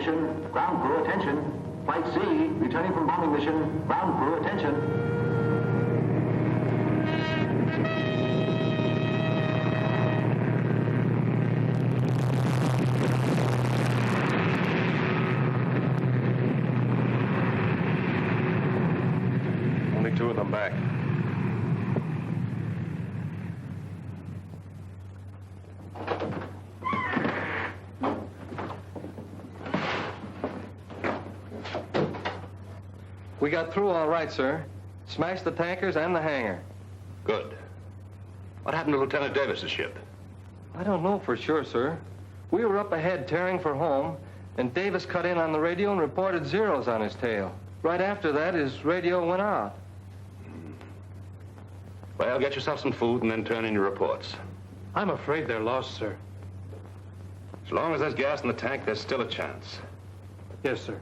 attention. Ground crew, attention. Flight C, returning from bombing mission. Ground crew, attention. Only 2 of them back. We got through all right, sir. Smashed the tankers and the hangar. Good. What happened to Lieutenant Davis's ship? I don't know for sure, sir. We were up ahead tearing for home, and Davis cut in on the radio and reported zeros on his tail. Right after that, his radio went out. Well, get yourself some food and then turn in your reports. I'm afraid they're lost, sir. As long as there's gas in the tank, there's still a chance. Yes, sir.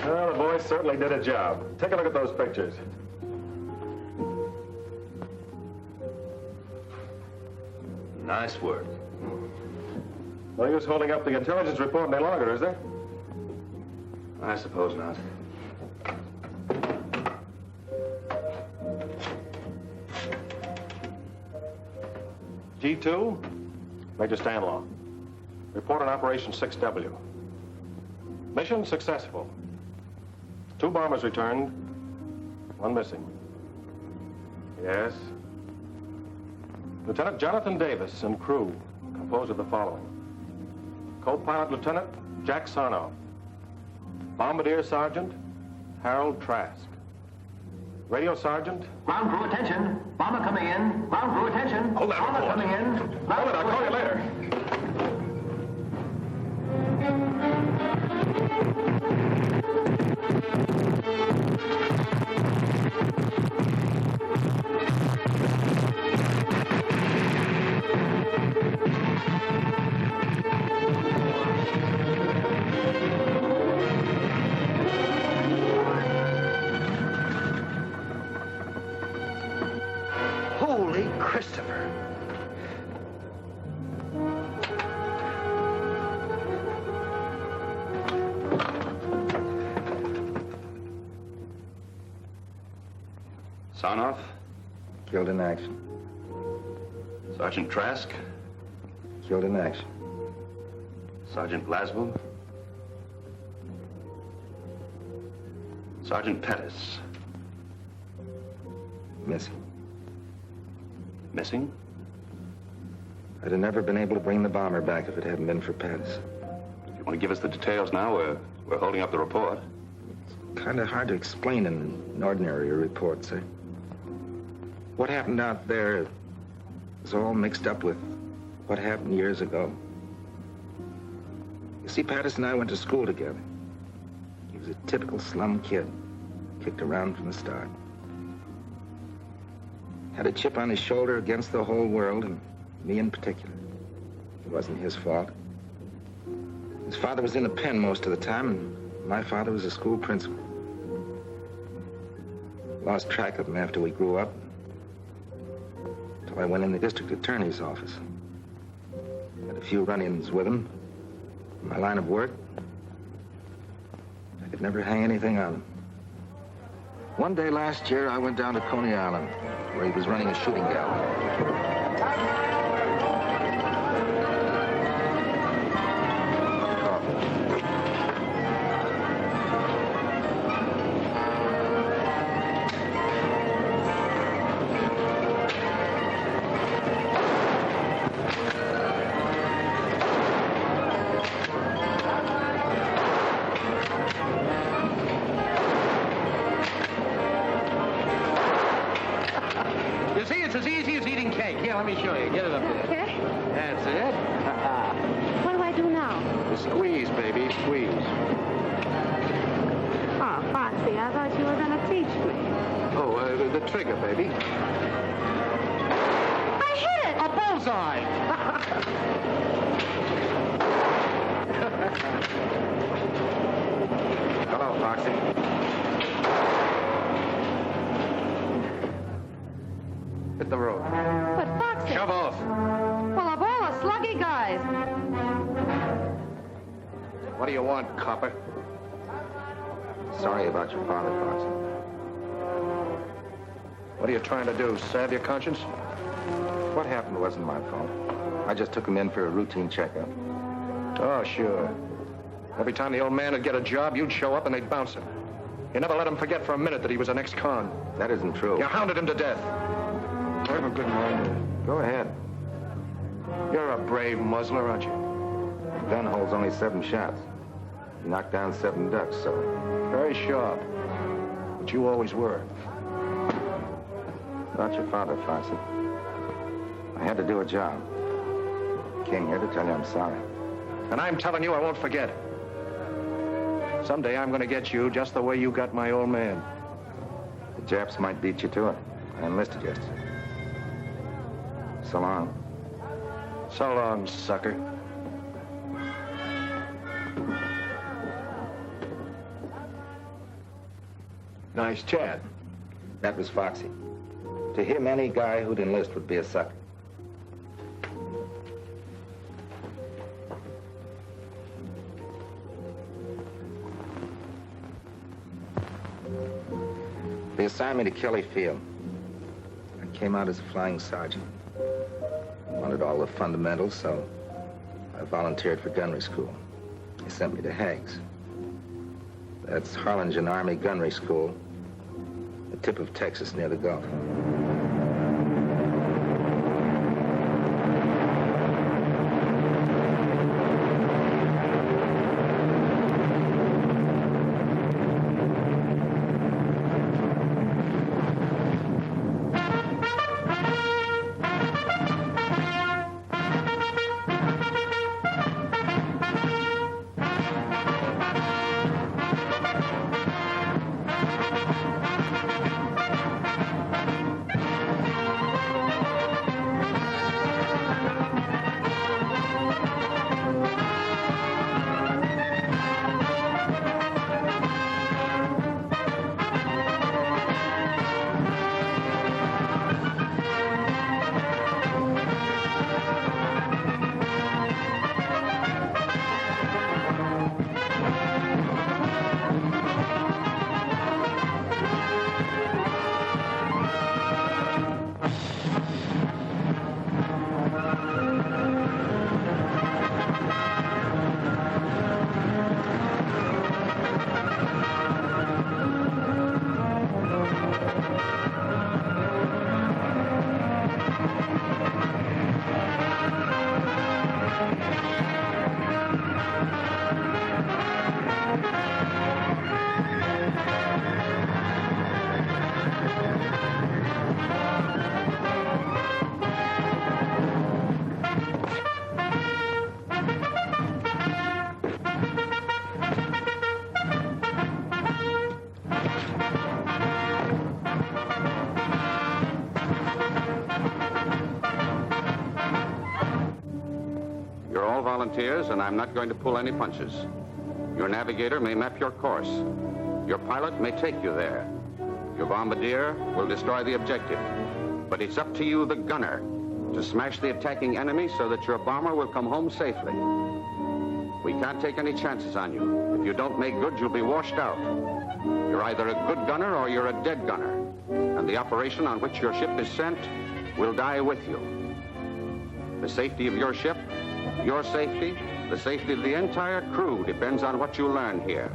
Well, the boys certainly did a job. Take a look at those pictures. Nice work. No use holding up the intelligence report any longer, is there? I suppose not. G2, Major Stanlaw. Report on Operation 6W. Mission successful. 2 bombers returned, 1 missing. Yes. Lieutenant Jonathan Davis and crew composed of the following. Co-pilot Lieutenant Jack Sarnoff. Bombardier Sergeant Harold Trask. Radio Sergeant. Ground crew, attention. Bomber coming in. Ground crew, attention. Hold that Bomber report. coming in. Hold it, I'll call you later. Holy Christopher. Sarnoff, Killed in action. Sergeant Trask, Killed in action. Sergeant Glasgow, Sergeant Pettis. Missing. Missing? I'd have never been able to bring the bomber back if it hadn't been for Pettis. If you want to give us the details now, we're holding up the report. Kind of hard to explain in an ordinary report, sir. What happened out there is all mixed up with what happened years ago. You see, Pettis and I went to school together. He was a typical slum kid, kicked around from the start. Had a chip on his shoulder against the whole world, and me in particular. It wasn't his fault. His father was in a pen most of the time, and my father was a school principal. Lost track of him after we grew up, until I went in the district attorney's office. Had a few run-ins with him. In my line of work, I could never hang anything on him. One day last year, I went down to Coney Island, where he was running a shooting gallery. Let me show you. Get it up there. Okay. That's it. What do I do now? Squeeze, baby, squeeze. Oh, Foxy, I thought you were going to teach me. Oh, the trigger, baby. I hit it! A bullseye! Foxy. Hit the road. But Foxy... Shove off. Well, of all the sluggy guys. What do you want, copper? Sorry about your father, Foxy. What are you trying to do, salve your conscience? What happened wasn't my fault. I just took him in for a routine checkup. Oh, sure. Every time the old man would get a job, you'd show up and they'd bounce him. You never let him forget for a minute that he was an ex-con. That isn't true. You hounded him to death. Have a good morning. Go ahead. You're a brave muzzler, aren't you? The gun holds only 7 shots. You knocked down 7 ducks, so... Very sharp. But you always were. About your father, Foxy. I had to do a job. Came here to tell you I'm sorry. And I'm telling you I won't forget. Someday I'm going to get you just the way you got my old man. The Japs might beat you to it. I enlisted yesterday. So long. So long, sucker. Nice Chad. That was Foxy. To him, any guy who'd enlist would be a sucker. They assigned me to Kelly Field. I came out as a flying sergeant. Wanted all the fundamentals, so I volunteered for gunnery school. They sent me to Hague's. That's Harlingen Army Gunnery School, the tip of Texas near the Gulf. Volunteers, and I'm not going to pull any punches. Your navigator may map your course. Your pilot may take you there. Your bombardier will destroy the objective. But it's up to you, the gunner, to smash the attacking enemy so that your bomber will come home safely. We can't take any chances on you. If you don't make good, you'll be washed out. You're either a good gunner or you're a dead gunner. And the operation on which your ship is sent will die with you. The safety of your ship, your safety, the safety of the entire crew depends on what you learn here.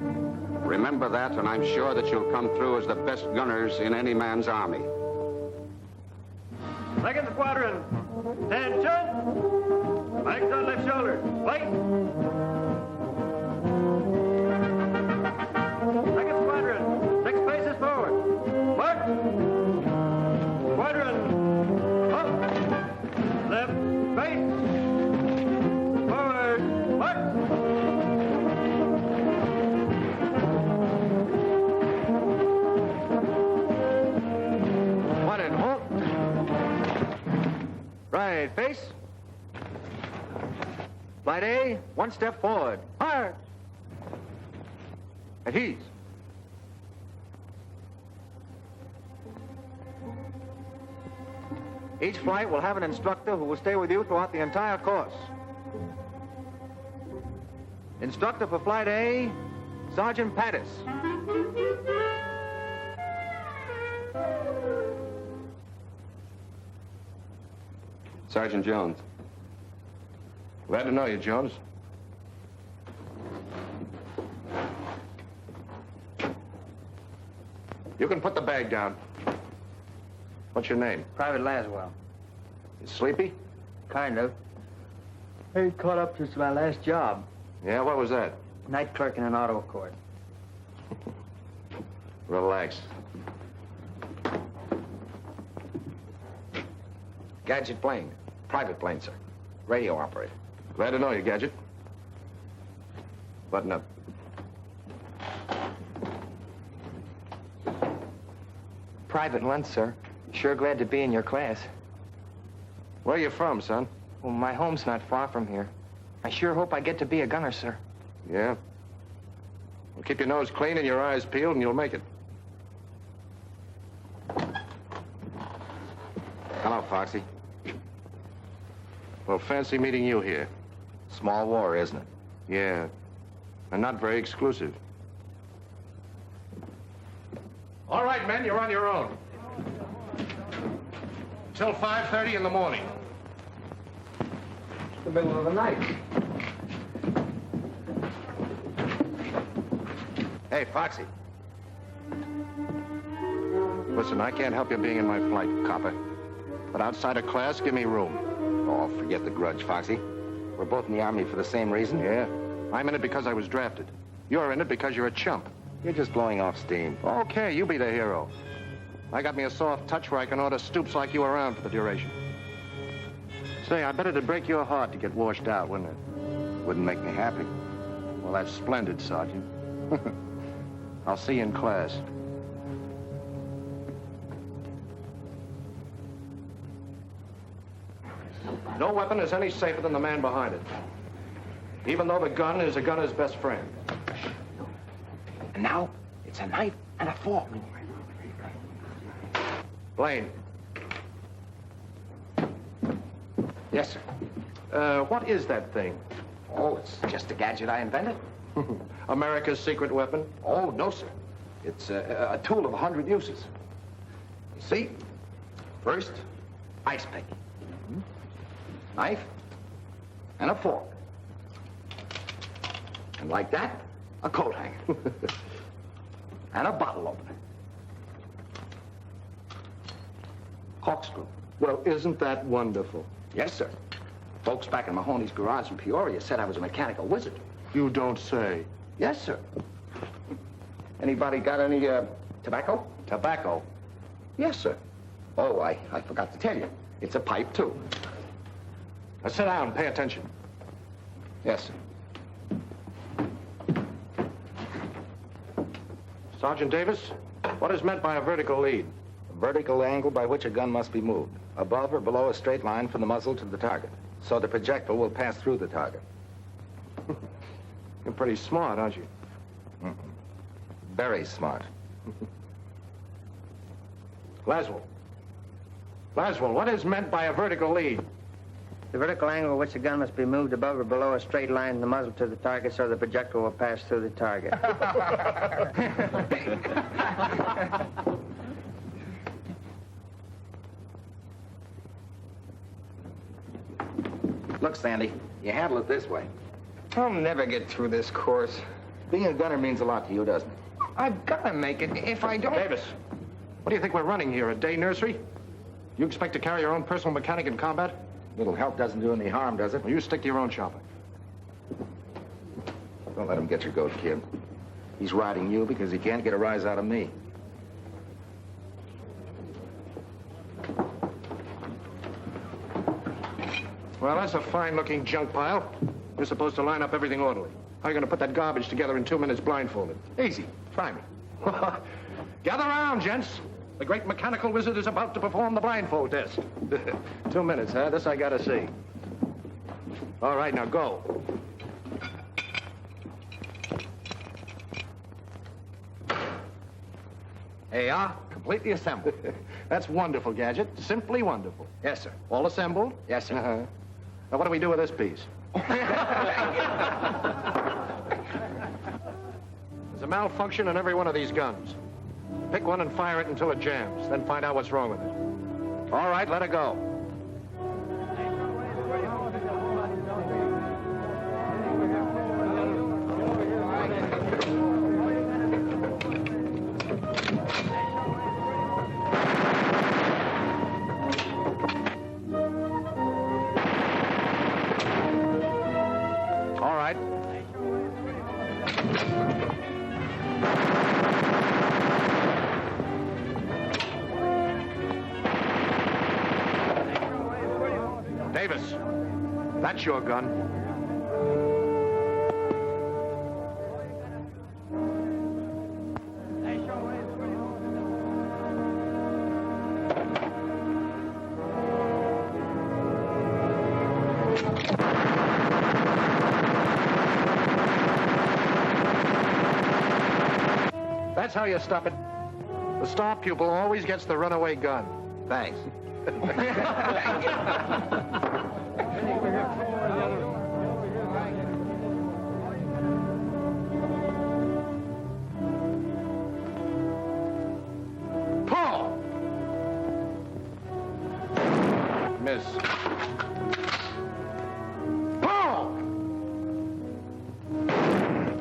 Remember that, and I'm sure that you'll come through as the best gunners in any man's army. Second squadron, attention! Flags on left shoulder, wait! Second squadron, 6 paces forward, march! Squadron, up! Left, face! Right, face. Flight A, 1 step forward. Fire! At ease. Each flight will have an instructor who will stay with you throughout the entire course. Instructor for Flight A, Sergeant Pattis. Sergeant Jones. Glad to know you, Jones. You can put the bag down. What's your name? Private Laswell. You sleepy? Kind of. I caught up since my last job. Yeah, what was that? Night clerk in an auto court. Relax. Gadget plane. Private plane, sir. Radio operator. Glad to know you, Gadget. Button up. Private Lunt, sir. Sure glad to be in your class. Where you from, son? Well, my home's not far from here. I sure hope I get to be a gunner, sir. Yeah? Well, keep your nose clean and your eyes peeled and you'll make it. Hello, Foxy. Well, fancy meeting you here. Small war, isn't it? Yeah. And not very exclusive. All right, men, you're on your own. Till 5:30 in the morning. The middle of the night. Hey, Foxy. Listen, I can't help you being in my flight, copper. But outside of class, give me room. Oh, forget the grudge, Foxy. We're both in the Army for the same reason. Yeah? I'm in it because I was drafted. You're in it because you're a chump. You're just blowing off steam. Okay, you be the hero. I got me a soft touch where I can order stoops like you around for the duration. Say, I bet it'd break your heart to get washed out, wouldn't it? Wouldn't make me happy. Well, that's splendid, Sergeant. I'll see you in class. No weapon is any safer than the man behind it. Even though the gun is a gunner's best friend. And now, it's a knife and a fork. Blaine. Yes, sir. What is that thing? Oh, it's just a gadget I invented. America's secret weapon? Oh, no, sir. It's a tool of 100 uses. You see? First, ice pick. Knife and a fork. And like that, a coat hanger. And a bottle opener. Corkscrew. Well, isn't that wonderful? Yes, sir. Folks back in Mahoney's garage in Peoria said I was a mechanical wizard. You don't say. Yes, sir. Anybody got any, tobacco? Tobacco? Yes, sir. Oh, I forgot to tell you. It's a pipe, too. Now sit down and pay attention. Yes, sir. Sergeant Davis, what is meant by a vertical lead? A vertical angle by which a gun must be moved, above or below a straight line from the muzzle to the target, so the projectile will pass through the target. You're pretty smart, aren't you? Very smart. Laswell. Laswell, what is meant by a vertical lead? The vertical angle at which the gun must be moved above or below a straight line in the muzzle to the target so the projectile will pass through the target. Look, Sandy, you handle it this way. I'll never get through this course. Being a gunner means a lot to you, doesn't it? I've got to make it. If I don't... Davis, what do you think we're running here, a day nursery? You expect to carry your own personal mechanic in combat? Little help doesn't do any harm, does it? Well, you stick to your own chopper. Don't let him get your goat, kid. He's riding you because he can't get a rise out of me. Well, that's a fine-looking junk pile. You're supposed to line up everything orderly. How are you going to put that garbage together in 2 minutes blindfolded? Easy. Try me. Gather around, gents. The great mechanical wizard is about to perform the blindfold test. 2 minutes, huh? This I gotta see. All right, now go. They are completely assembled. That's wonderful, Gadget. Simply wonderful. Yes, sir. All assembled? Yes, sir. Uh-huh. Now, what do we do with this piece? There's a malfunction in every one of these guns. Pick one and fire it until it jams, then find out what's wrong with it. All right, let it go. All right. Davis, that's your gun. That's how you stop it. The star pupil always gets the runaway gun. Thanks. Paul! Miss. Paul!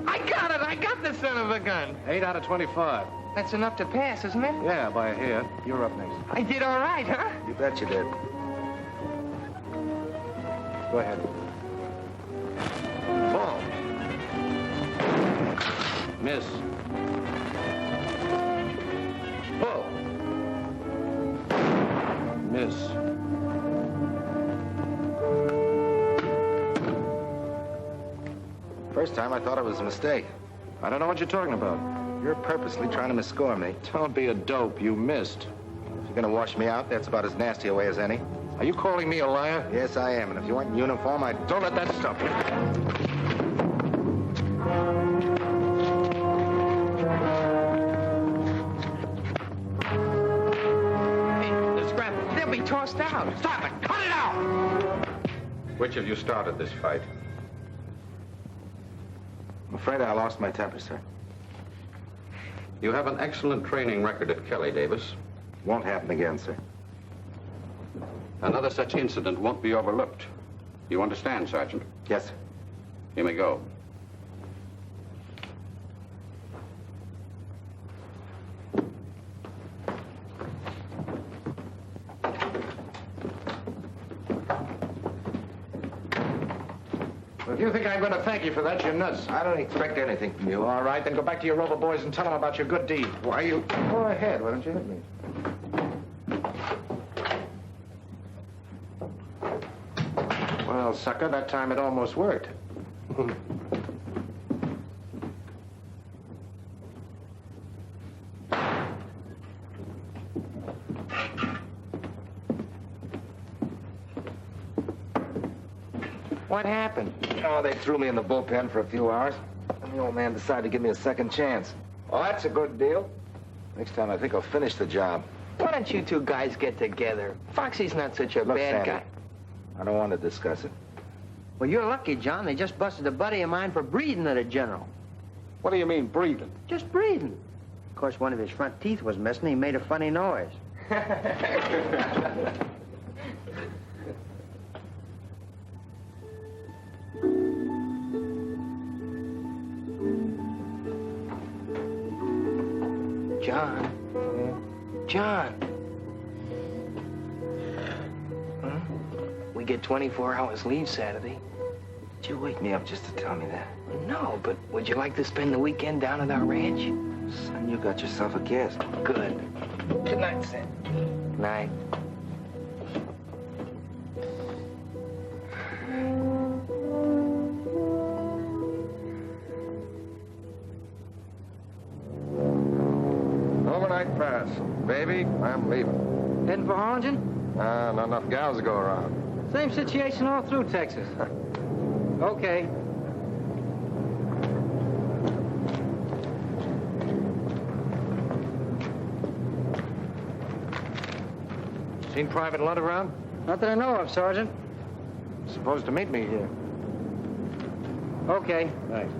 I got it! I got the son of a gun! 8 out of 25. That's enough to pass, isn't it? Yeah, by a hair. You're up next. I did all right, huh? You bet you did. Go ahead. Ball. Miss. Pull. Miss. First time I thought it was a mistake. I don't know what you're talking about. You're purposely trying to misscore me. Don't be a dope. You missed. If you're gonna wash me out, that's about as nasty a way as any. Are you calling me a liar? Yes, I am. And if you weren't in uniform, I'd... Don't let that stop you. Hey, the scrap, they'll be tossed out. Stop it! Cut it out! Which of you started this fight? I'm afraid I lost my temper, sir. You have an excellent training record at Kelly, Davis. Won't happen again, sir. Another such incident won't be overlooked. You understand, Sergeant? Yes, sir. You may go. If you think I'm going to thank you for that, you're nuts. I don't expect anything from you. All right, then go back to your Rover boys and tell them about your good deed. Why you... Go ahead. Why don't you hit me? Well, sucker, that time it almost worked. What happened? Oh, they threw me in the bullpen for a few hours. And the old man decided to give me a second chance. Oh, that's a good deal. Next time, I think I'll finish the job. Why don't you two guys get together? Foxy's not such a Look, bad Sandy, guy. I don't want to discuss it. Well, you're lucky, John. They just busted a buddy of mine for breathing at a general. What do you mean, breathing? Just breathing. Of course, one of his front teeth was missing. He made a funny noise. John. John. Huh? We get 24 hours leave Saturday. Did you wake me up just to tell me that? No, but would you like to spend the weekend down at our ranch? Son, you got yourself a guest. Good. Good night, Sam. Night. Overnight pass. Baby, I'm leaving. Heading for Harlingen? Not enough gals to go around. Same situation all through Texas. Okay. Seen Private Lunt around? Not that I know of, Sergeant. Supposed to meet me here. Okay. Thanks.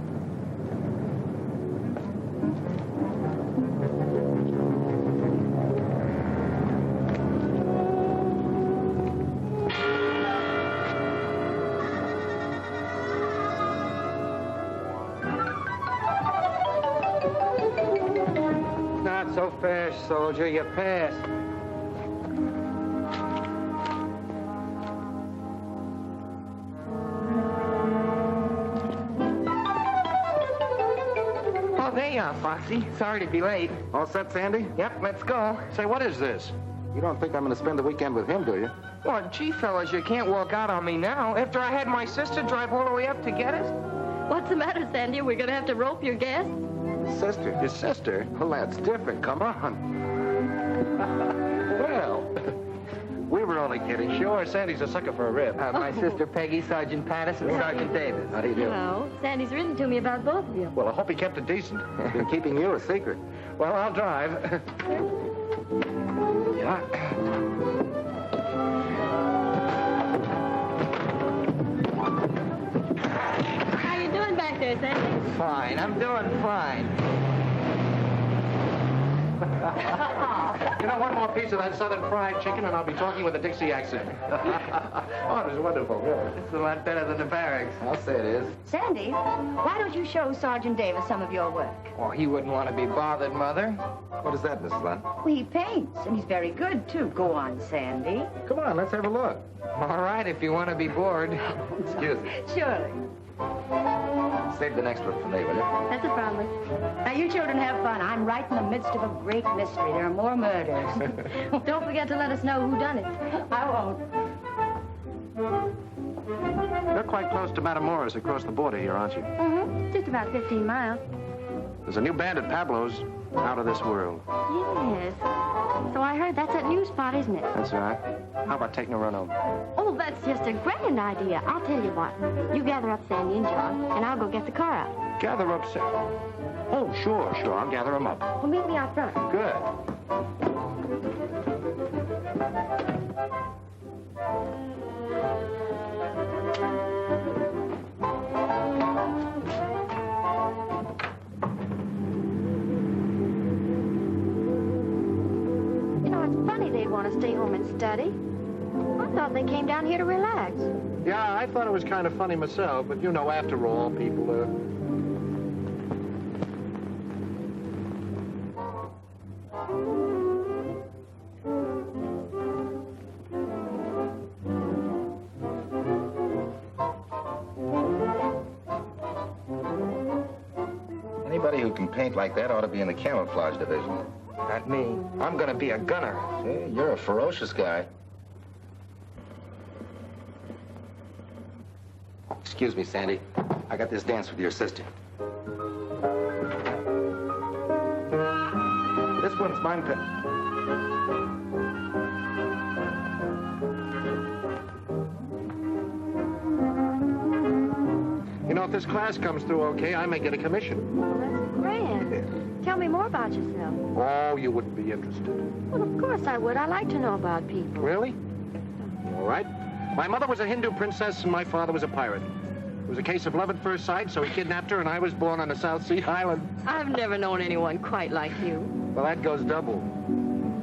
Not so fast, soldier. You passed. Oh, there you are, Foxy. Sorry to be late. All set, Sandy? Yep, let's go. Say, what is this? You don't think I'm going to spend the weekend with him, do you? Well, gee, fellas, you can't walk out on me now after I had my sister drive all the way up to get us. What's the matter, Sandy? We're going to have to rope your guest? Sister. Your sister? Well, that's different. Come on. Well, we were only kidding. Sure, Sandy's a sucker for a rib. My sister Peggy, Sergeant Patterson, Sergeant Davis. How do you do? No, Sandy's written to me about both of you. Well, I hope he kept it decent. Been keeping you a secret. Well, I'll drive. Yeah. How you doing back there, Sandy? Fine, I'm doing fine. You know, one more piece of that southern fried chicken, and I'll be talking with a Dixie accent. Oh, it was wonderful, really. It's a lot better than the barracks. I'll say it is. Sandy, why don't you show Sergeant Davis some of your work? Oh, he wouldn't want to be bothered, Mother. What is that, Miss Lunt? Well, he paints, and he's very good, too. Go on, Sandy. Come on, let's have a look. All right, if you want to be bored. Excuse me. Surely. Save the next one for me, will you? That's a promise. Now, you children have fun. I'm right in the midst of a great mystery. There are more murders. Don't forget to let us know who done it. I won't. You're quite close to Matamoros across the border here, aren't you? Mm-hmm. Just about 15 miles. There's a new band at Pablo's, out of this world. Yes. So I heard that's that new spot, isn't it? That's right. How about taking a run over? Oh, that's just a grand idea. I'll tell you what. You gather up Sandy and John, and I'll go get the car out. Gather up, Sam. Oh, sure. I'll gather them up. Well, meet me out front. Good. They'd want to stay home and study. I thought they came down here to relax. Yeah, I thought it was kind of funny myself, but you know, after all, people Anybody who can paint like that ought to be in the camouflage division. Not me. I'm going to be a gunner. Hey, you're a ferocious guy. Excuse me, Sandy. I got this dance with your sister. This one's mine. You know, if this class comes through okay, I may get a commission. Well, that's grand. Tell me more about yourself. Oh, you wouldn't be interested. Well, of course I would. I like to know about people. Really? All right. My mother was a Hindu princess, and my father was a pirate. It was a case of love at first sight, so he kidnapped her, and I was born on a South Sea island. I've never known anyone quite like you. Well, that goes double.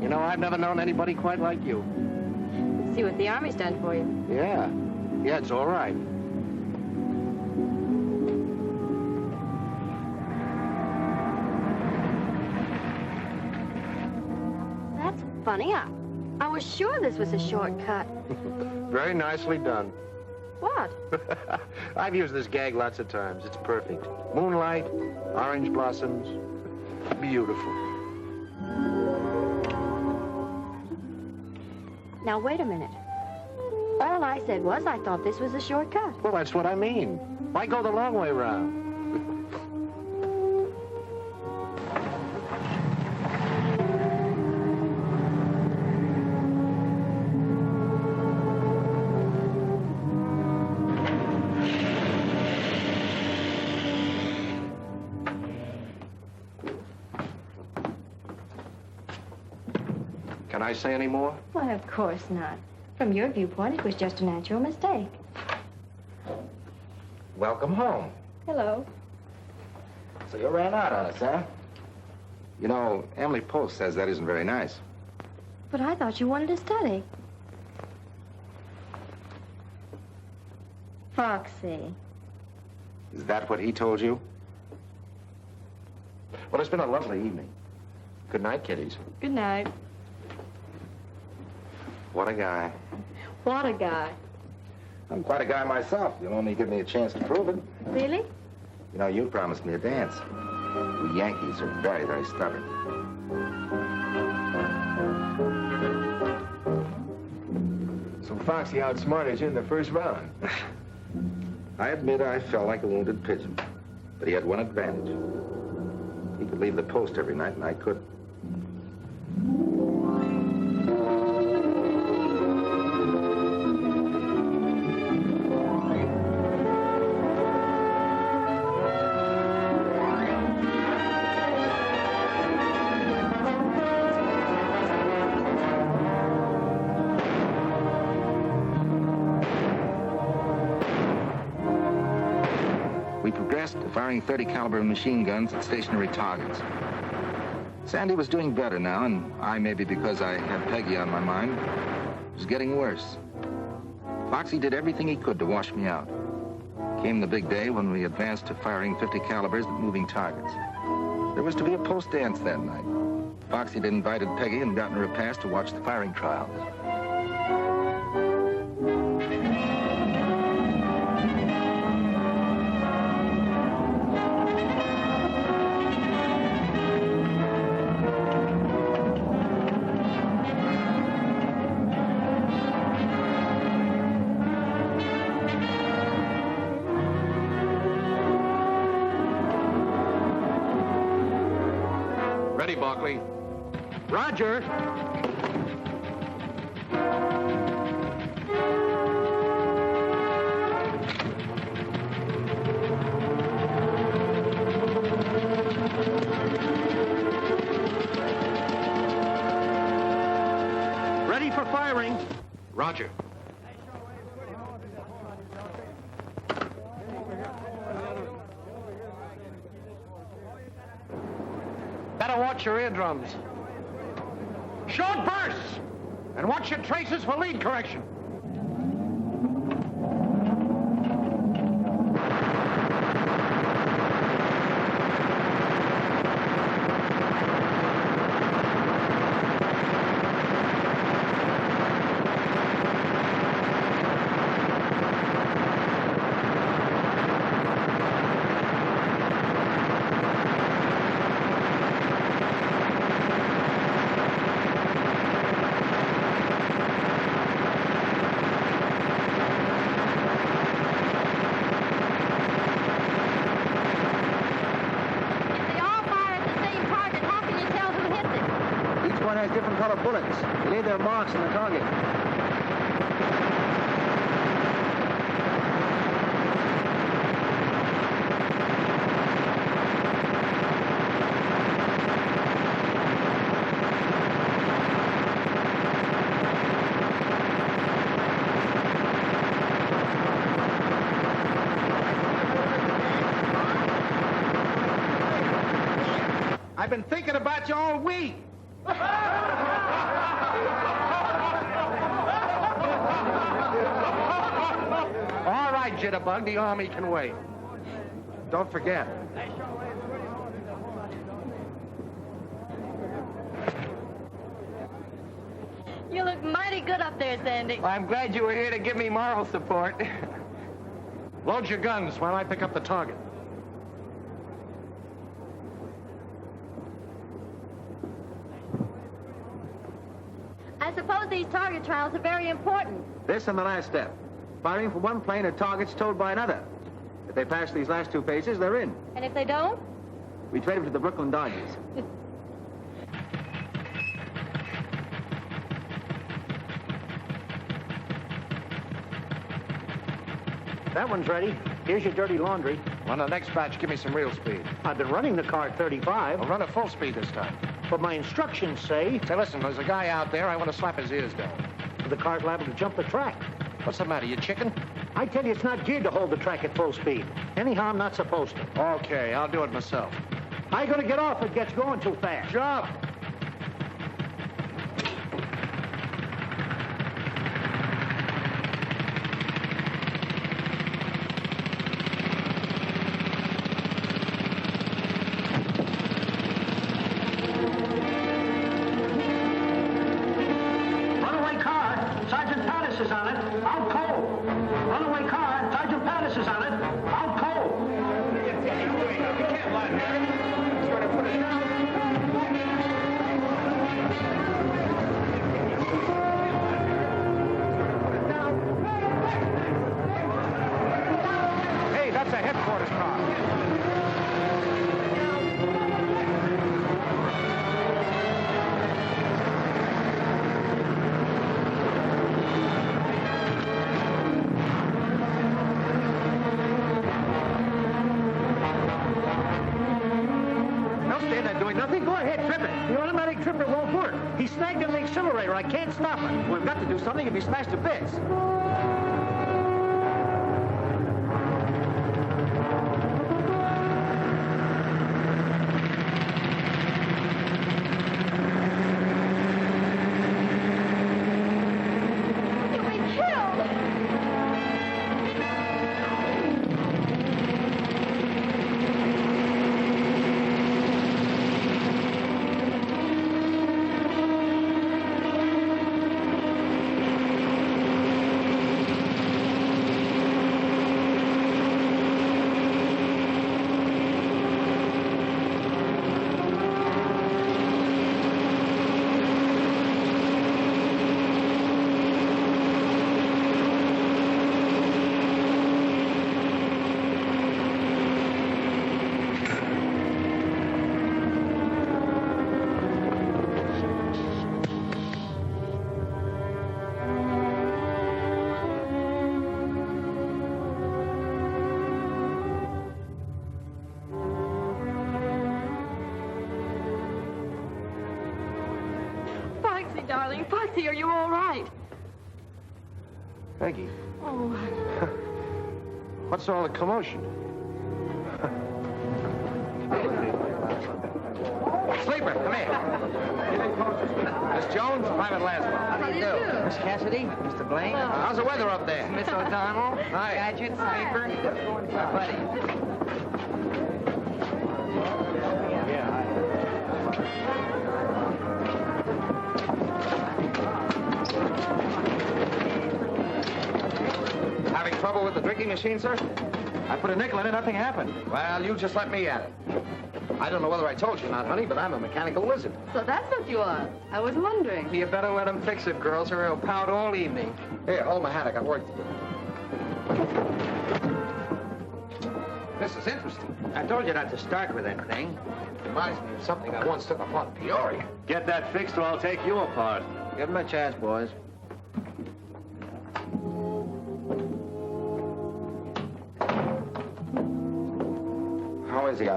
You know, I've never known anybody quite like you. Let's see what the Army's done for you. Yeah. Yeah, it's all right. That's funny. I was sure this was a shortcut. Very nicely done. What? I've used this gag lots of times. It's perfect. Moonlight, orange blossoms. Beautiful. Now, wait a minute. All I said was I thought this was a shortcut. Well, that's what I mean. Why go the long way around? Can I say any more? Why, of course not. From your viewpoint, it was just a natural mistake. Welcome home. Hello. So you ran out on us, huh? You know, Emily Post says that isn't very nice. But I thought you wanted to study. Foxy. Is that what he told you? Well, it's been a lovely evening. Good night, kiddies. Good night. What a guy. What a guy. I'm quite a guy myself. You'll only give me a chance to prove it. Really? You know, you promised me a dance. We Yankees are very, very stubborn. So Foxy outsmarted you in the first round. I admit I felt like a wounded pigeon, but he had one advantage. He could leave the post every night, and I couldn't. We progressed to firing 30 caliber machine guns at stationary targets. Sandy was doing better now, and I, maybe because I had Peggy on my mind, was getting worse. Foxy did everything he could to wash me out. Came the big day when we advanced to firing 50 calibers at moving targets. There was to be a post dance that night. Foxy had invited Peggy and gotten her a pass to watch the firing trials. Ready, Barkley. Roger. Ready for firing. Roger. Better watch your eardrums. Short bursts! And watch your traces for lead correction. Different color bullets. They leave their marks on the target. I've been thinking about you all week. All right, Jitterbug, the Army can wait. Don't forget. You look mighty good up there, Sandy. Well, I'm glad you were here to give me moral support. Load your guns while I pick up the target. I suppose these target trials are very important. This and the last step. Firing from one plane at targets towed by another. If they pass these last two phases, they're in. And if they don't? We trade them to the Brooklyn Dodgers. That one's ready. Here's your dirty laundry. On the next batch, give me some real speed. I've been running the car at 35. I'll run at full speed this time. But my instructions say... Say, listen, there's a guy out there. I want to slap his ears down. The car's liable to jump the track. What's the matter, you chicken? I tell you, it's not geared to hold the track at full speed. Anyhow, I'm not supposed to. Okay, I'll do it myself. I ain't gonna get off if it gets going too fast. Jump! Runaway car, Sergeant Pattis is on it. Out cold. Runaway car, Sergeant Pattis is on it. Out cold. You can't lie, man. He's trying to put it down. Hey, that's a headquarters car. Don't stand there doing nothing. Go ahead, trip it. The automatic tripper won't work. He snagged in the accelerator. I can't stop it. We've got to do something if he smashed to bits. You'll be killed. Foxy, darling. Foxy, are you all right? Peggy, Oh, what's all the commotion? Sleeper, come here. Miss Jones, Private Laszlo. How do you do? Miss Cassidy, Mr. Blaine. How's the weather up there? Miss O'Donnell. Hi. Gadget, Sleeper. My buddy. Having trouble with the drinking machine, sir? I put a nickel in it, nothing happened. Well, you just let me at it. I don't know whether I told you or not, honey, but I'm a mechanical wizard. So that's what you are. I was wondering. You better let him fix it, girls, or he'll pout all evening. Here, hold my hat. I got work to do. This is interesting. I told you not to start with anything. Reminds me of something I once took upon Peoria. Get that fixed or I'll take you apart. Give him a chance, boys. How is he?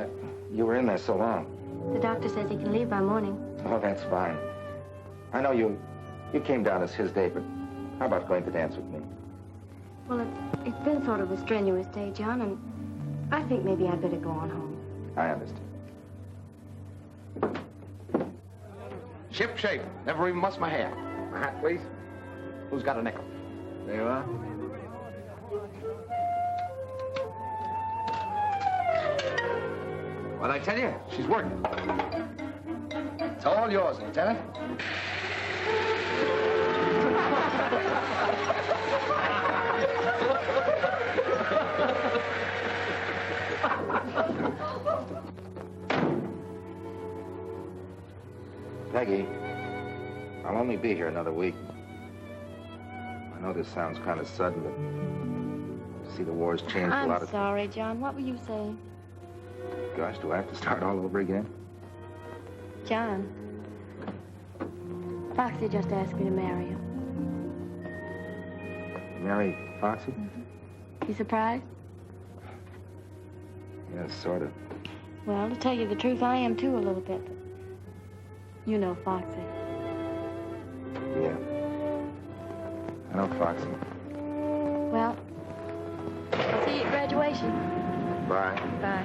You were in there so long. the doctor says he can leave by morning. Oh, that's fine. I know you came down as his day, but how about going to dance with me? Well, it's been sort of a strenuous day, John, and I think maybe I'd better go on home. I understand. Ship shape. Never even mussed my hair. My hat, please. Who's got a nickel? There you are. What'd I tell you? She's working. It's all yours, Lieutenant. Peggy, I'll only be here another week. I know this sounds kind of sudden, but see, the war's changed a lot I'm of... sorry, John. What were you saying? Gosh, do I have to start all over again? John, Foxy just asked me to marry him. Marry Foxy? You surprised? Yeah, sort of. Well, to tell you the truth, I am too a little bit. You know Foxy. Yeah. I know Foxy. Well, I'll see you at graduation. Bye. Bye.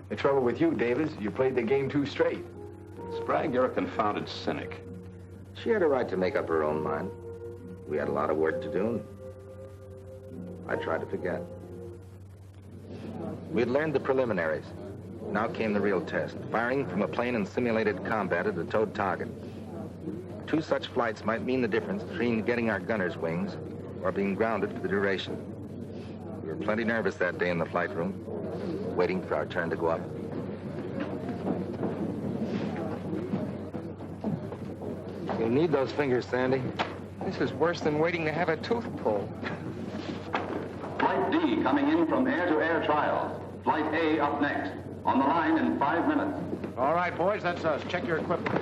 The trouble with you, Davis, you played the game too straight. Sprague, you're a confounded cynic. She had a right to make up her own mind. We had a lot of work to do, and I tried to forget. We had learned the preliminaries. Now came the real test, firing from a plane in simulated combat at a towed target. 2 such flights might mean the difference between getting our gunner's wings or being grounded for the duration. We were plenty nervous that day in the flight room, waiting for our turn to go up. You'll need those fingers, Sandy. This is worse than waiting to have a tooth pulled. Flight D coming in from air-to-air trials. Flight A up next. On the line in 5 minutes. All right, boys, that's us. Check your equipment.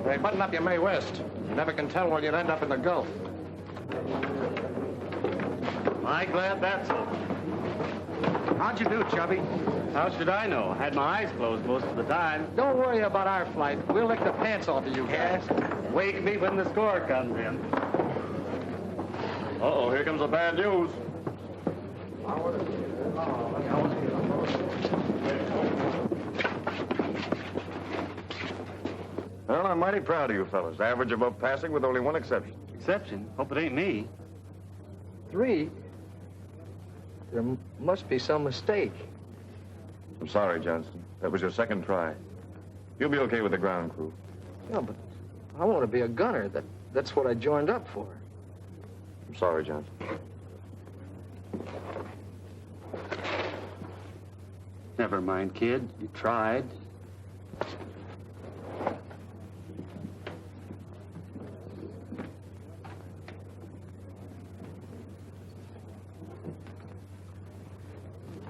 Hey, button up your Mae West. You never can tell when you'll end up in the Gulf. Am I glad that's over? How'd you do, Chubby? How should I know? I had my eyes closed most of the time. Don't worry about our flight. We'll lick the pants off of you guys. Wake me when the score comes in. Uh-oh, here comes the bad news. Well, I'm mighty proud of you fellas. Average above passing with only one exception. Exception? Hope it ain't me. 3? There must be some mistake. I'm sorry, Johnston. That was your second try. You'll be okay with the ground crew. Yeah, but I want to be a gunner. That's what I joined up for. I'm sorry, Johnston. Never mind, kid. You tried.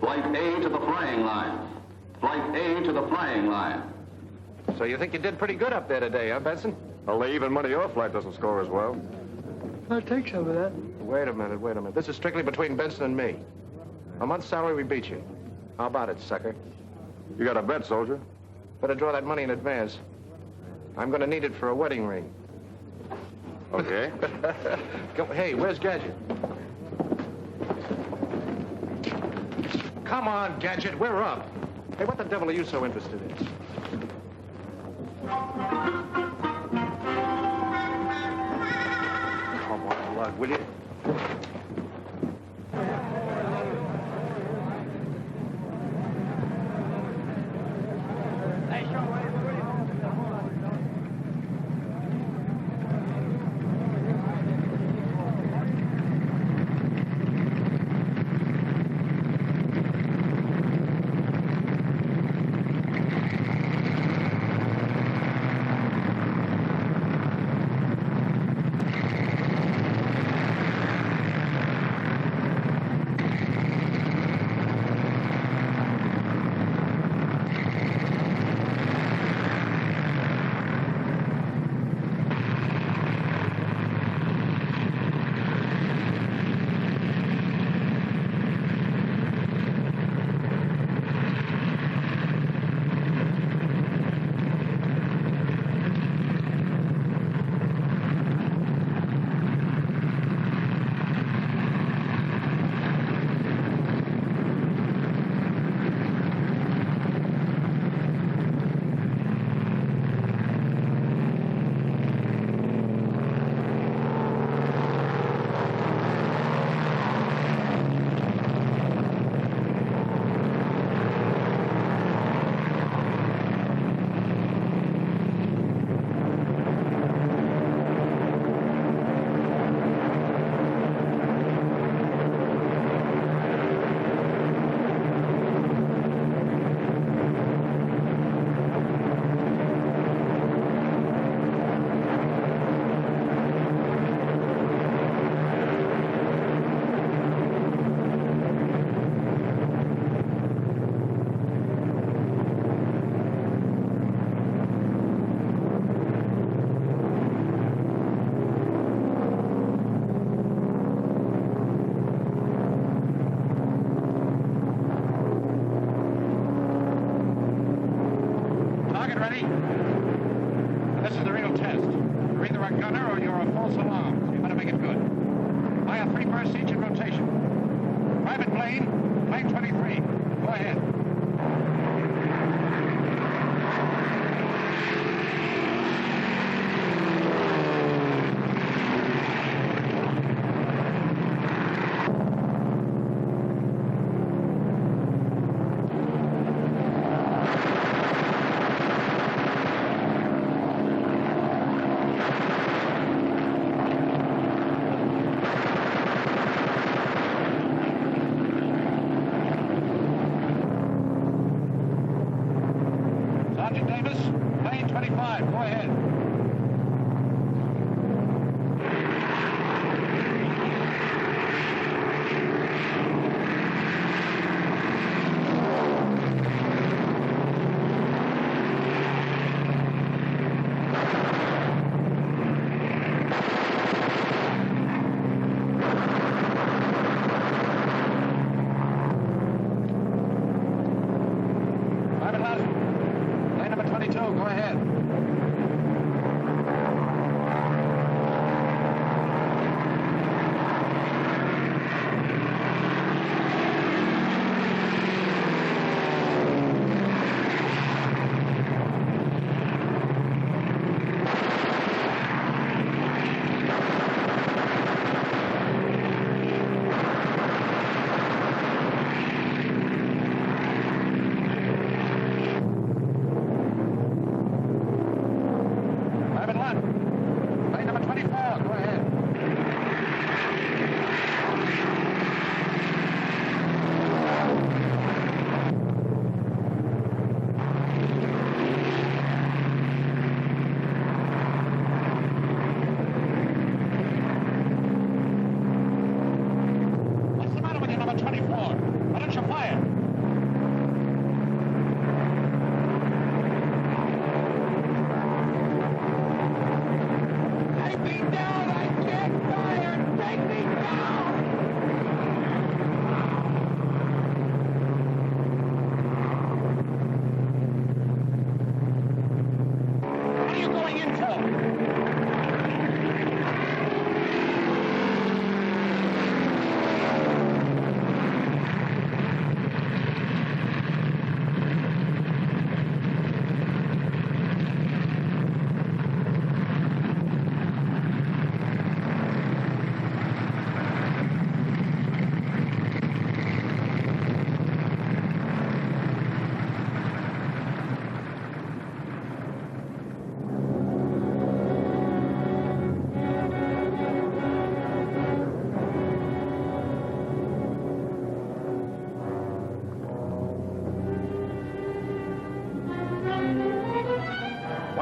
Flight A to the flying line. Flight A to the flying line. So you think you did pretty good up there today, huh, Benson? Well, they even money your flight doesn't score as well. I'll take some of that. Wait a minute. This is strictly between Benson and me. A month's salary, we beat you. How about it, sucker? You got a bet, soldier. Better draw that money in advance. I'm going to need it for a wedding ring. Okay. Hey, where's Gadget? Come on, Gadget, we're up. Hey, what the devil are you so interested in? Come on, Lug, will you? either a gunner or you're a false alarm. So you better make it good. Fire 3 bursts each in rotation. Private plane, plane 23. Go ahead.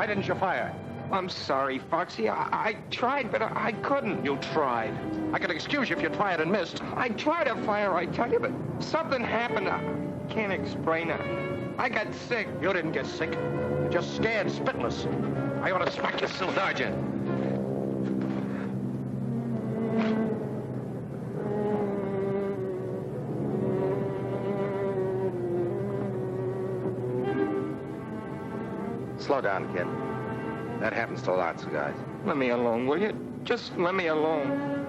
Why didn't you fire? I'm sorry, Foxy. I tried, but I couldn't. You tried. I could excuse you if you fired and missed. I tried to fire, I tell you, but something happened. I can't explain it. I got sick. You didn't get sick. You're just scared, spitless. I ought to smack you, Sergeant. Slow down, kid. That happens to lots of guys. Let me alone, will you? Just let me alone.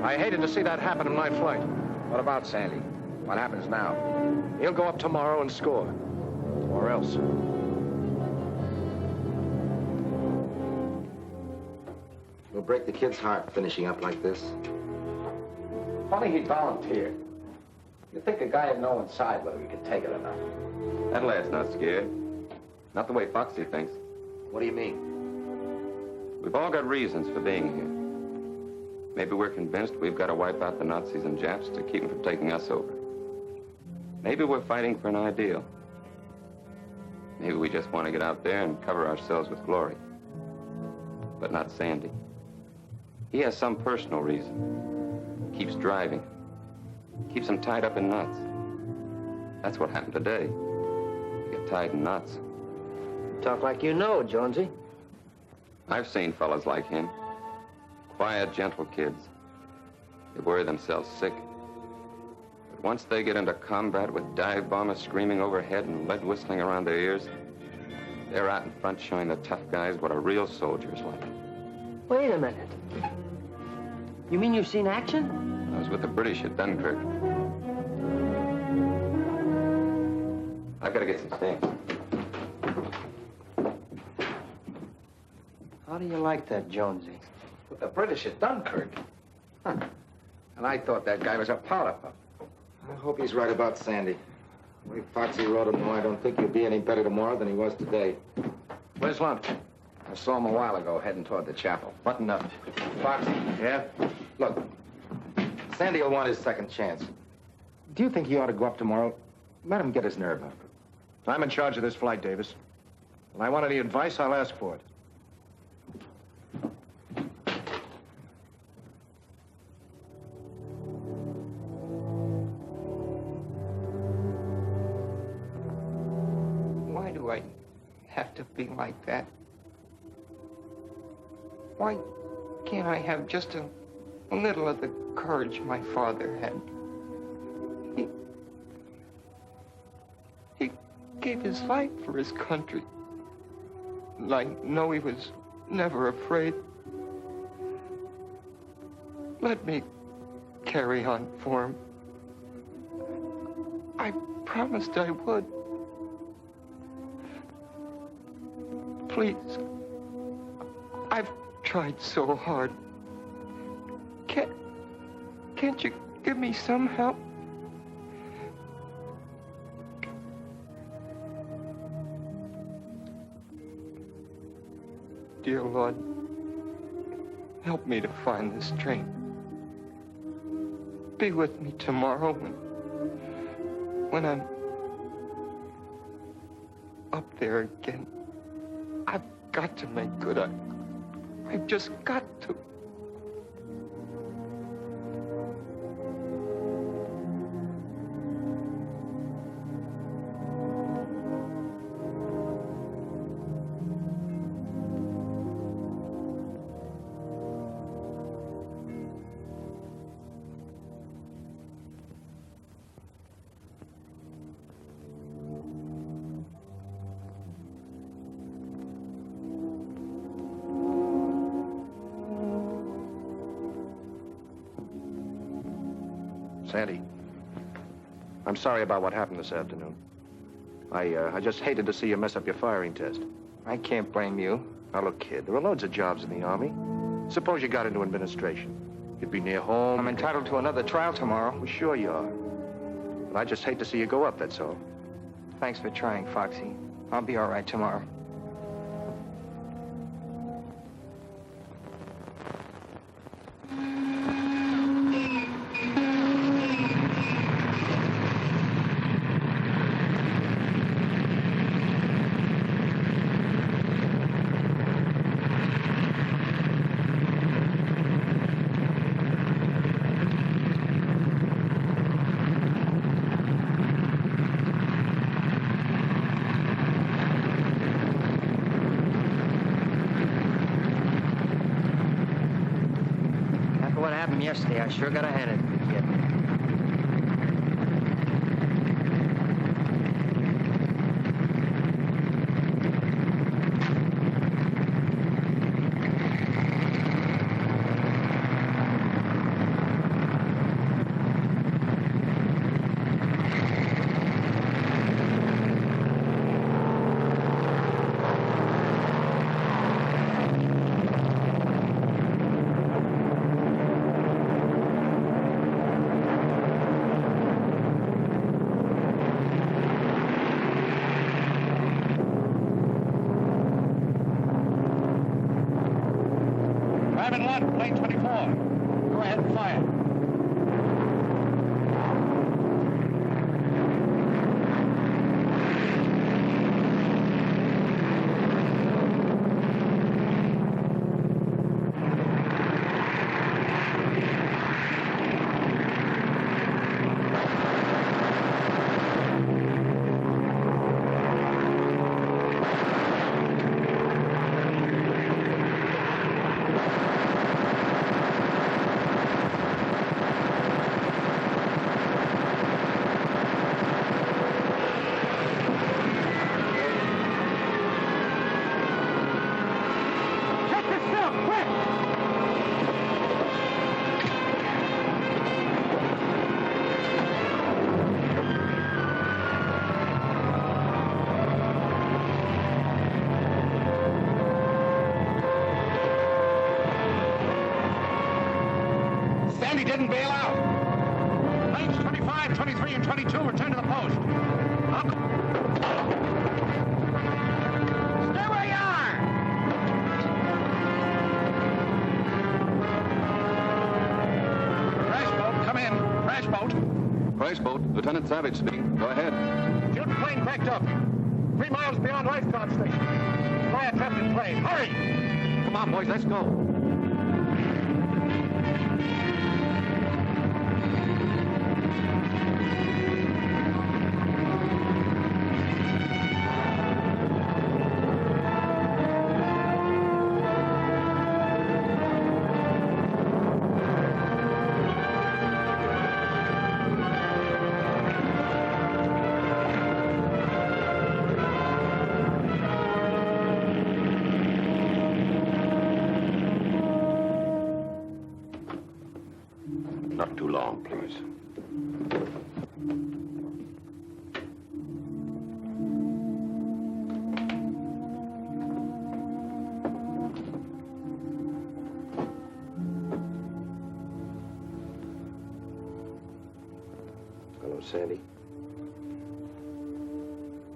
I hated to see that happen in my flight. What about Sandy? What happens now? He'll go up tomorrow and score. Or else. It'll break the kid's heart finishing up like this. Funny he volunteered. You'd think a guy would know inside whether he could take it or not. That lad's not scared. Not the way Foxy thinks. What do you mean? We've all got reasons for being here. Maybe we're convinced we've got to wipe out the Nazis and Japs to keep them from taking us over. Maybe we're fighting for an ideal. Maybe we just want to get out there and cover ourselves with glory. But not Sandy. He has some personal reason. Keeps driving. Keeps him tied up in knots. That's what happened today. You get tied in knots. Talk like you know, Jonesy. I've seen fellas like him. Quiet, gentle kids. They worry themselves sick. But once they get into combat with dive bombers screaming overhead and lead whistling around their ears, They're out in front showing the tough guys what a real soldier's like. Wait a minute. You mean you've seen action? I was with the British at Dunkirk. I've got to get some things. How do you like that, Jonesy? With the British at Dunkirk. Huh. And I thought that guy was a powder puff. I hope he's right about Sandy. The way Foxy wrote him, I don't think he'll be any better tomorrow than he was today. Where's lunch? I saw him a while ago heading toward the chapel. Button up. Foxy. Yeah? Look, Sandy will want his second chance. Do you think he ought to go up tomorrow? Let him get his nerve up. I'm in charge of this flight, Davis. When I want any advice, I'll ask for it. Why do I have to be like that? Why can't I have just a little of the courage my father had? He gave his life for his country. And I know he was never afraid. Let me carry on for him. I promised I would. Please. I've tried so hard. Can't you give me some help? Dear Lord, help me to find this train. Be with me tomorrow when I'm up there again. I've got to make good. I've just got to. Sandy, I'm sorry about what happened this afternoon. I just hated to see you mess up your firing test. I can't blame you. Now, look, kid, there are loads of jobs in the Army. Suppose you got into administration. You'd be near home. I'm entitled to another trial tomorrow. Well, sure you are. But I just hate to see you go up, that's all. Thanks for trying, Foxy. I'll be all right tomorrow. Yesterday, I sure got a hand at the kid. Private 1, plane 24. Go ahead and fire. We didn't bail out. Lanes 25, 23, and 22 return to the post. Stay where you are! Crash boat, come in. Crash boat. Crash boat, Lieutenant Savage speaking. Go ahead. Shooting plane cracked up. 3 miles beyond lifeguard station. Fire trapped in plane. Hurry! Come on, boys, let's go. Not too long, please. Hello, Sandy.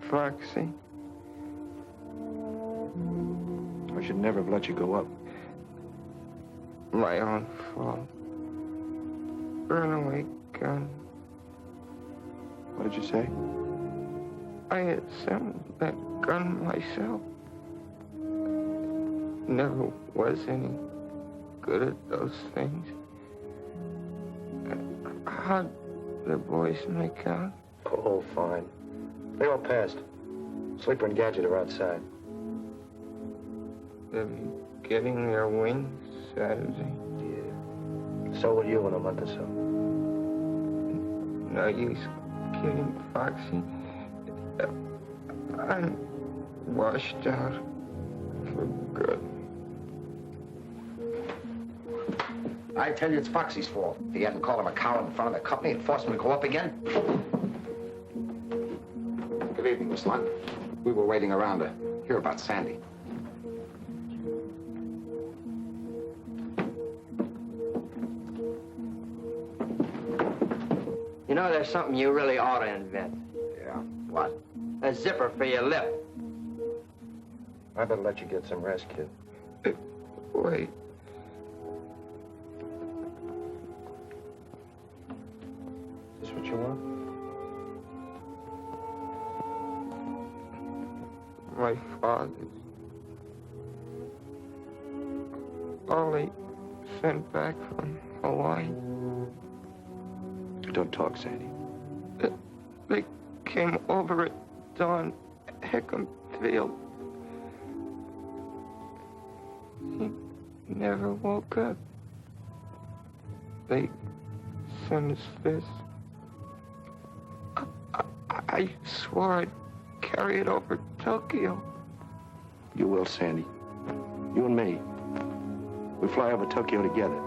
Foxy. I should never have let you go up. My own fault. Runaway gun. What did you say? I had assembled that gun myself. Never was any good at those things. How'd the boys make out? Oh, fine. They all passed. Sleeper and Gadget are outside. They'll be getting their wings Saturday. Yeah. So will you in a month or so. No use kidding, Foxy. I'm washed out for good. I tell you, it's Foxy's fault. If he hadn't called him a coward in front of the company and forced him to go up again. Good evening, Miss Lund. We were waiting around to hear about Sandy. You know, there's something you really ought to invent. Yeah? What? A zipper for your lip. I better let you get some rest, kid. Wait. Is this what you want? My father's. All they sent back from Hawaii. Don't talk, Sandy. They came over at dawn, Hickam Field. He never woke up. They sent us this. I swore I'd carry it over Tokyo. You will, Sandy. You and me. We fly over Tokyo together.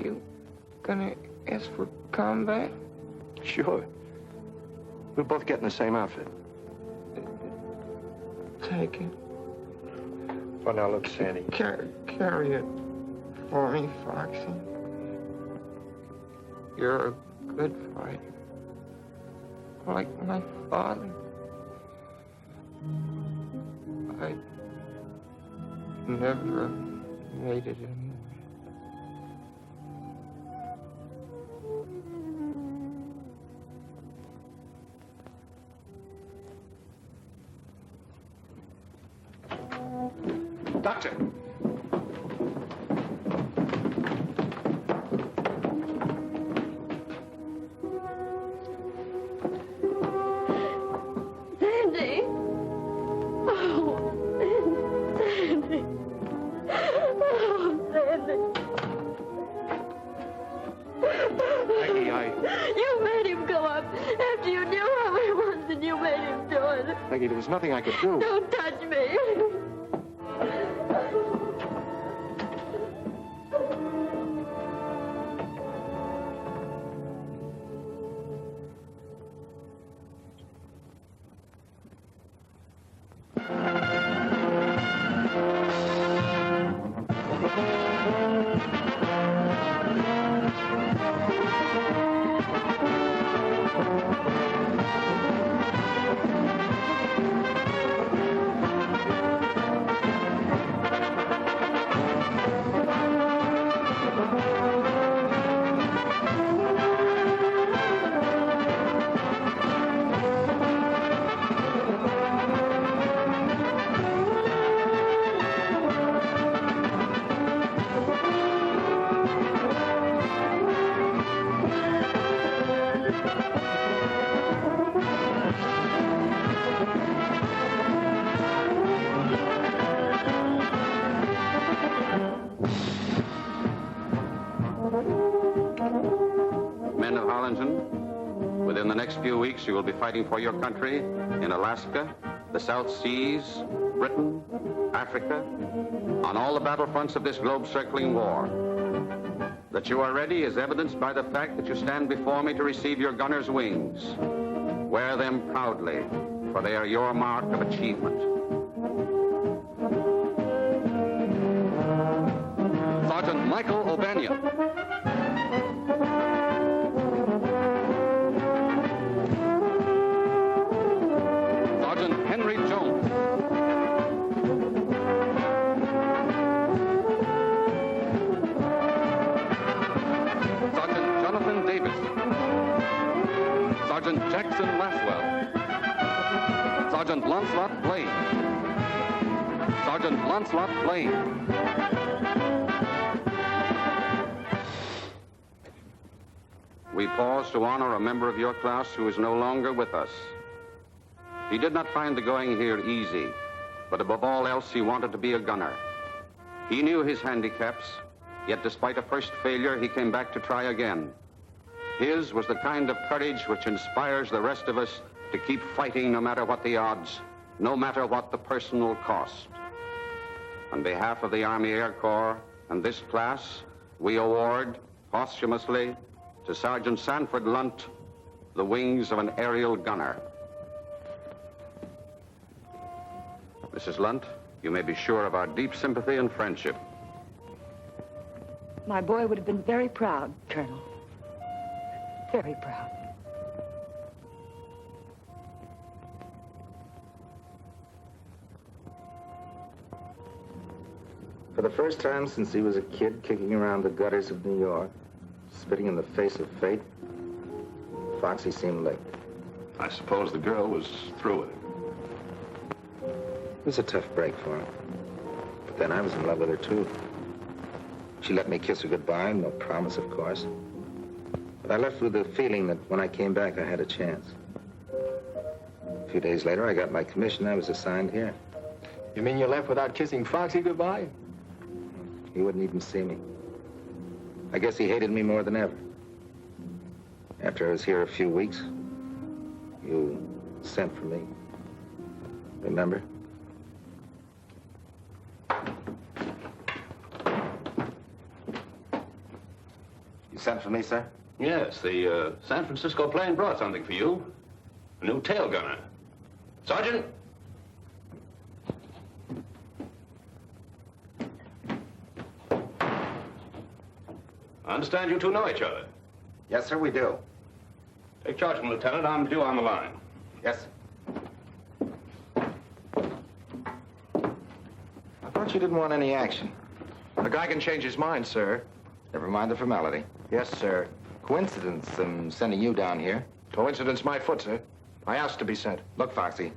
You gonna ask for combat? Sure. We'll both get in the same outfit. Take it. Well, now look, Sandy. Carry it for me, Foxy. You're a good fighter. Like my father. I never made it anyway. Doctor! Sandy! Oh, Sandy! Oh, Sandy! Maggie, You made him go up after you knew how he was and you made him do it. Maggie, there was nothing I could do. Don't touch me. weeks, you will be fighting for your country in Alaska, the South Seas, Britain, Africa, on all the battlefronts of this globe-circling war. That you are ready is evidenced by the fact that you stand before me to receive your gunner's wings. Wear them proudly, for they are your mark of achievement. Sergeant Michael O'Banion. Sergeant Henry Jones. Sergeant Jonathan Davis. Sergeant Jackson Laswell. Sergeant Lancelot Blaine. Sergeant Lancelot Blaine. We pause to honor a member of your class who is no longer with us. He did not find the going here easy, but above all else, he wanted to be a gunner. He knew his handicaps, yet despite a first failure, he came back to try again. His was the kind of courage which inspires the rest of us to keep fighting no matter what the odds, no matter what the personal cost. On behalf of the Army Air Corps and this class, we award, posthumously, to Sergeant Sanford Lunt, the wings of an aerial gunner. Mrs. Lunt, you may be sure of our deep sympathy and friendship. My boy would have been very proud, Colonel. Very proud. For the first time since he was a kid kicking around the gutters of New York, spitting in the face of fate, Foxy seemed licked. I suppose the girl was through with him. It was a tough break for him. But then I was in love with her, too. She let me kiss her goodbye, no promise, of course. But I left with the feeling that when I came back, I had a chance. A few days later, I got my commission. I was assigned here. You mean you left without kissing Foxy goodbye? He wouldn't even see me. I guess he hated me more than ever. After I was here a few weeks, you sent for me. Remember? You sent for me, sir? Yes, the San Francisco plane brought something for you. A new tail gunner. Sergeant? I understand you two know each other. Yes, sir, we do. Take charge of him, Lieutenant. I'm due on the line. Yes. I thought you didn't want any action. The guy can change his mind, sir. Never mind the formality. Yes, sir. Coincidence, sending you down here. Coincidence my foot, sir. I asked to be sent. Look, Foxy,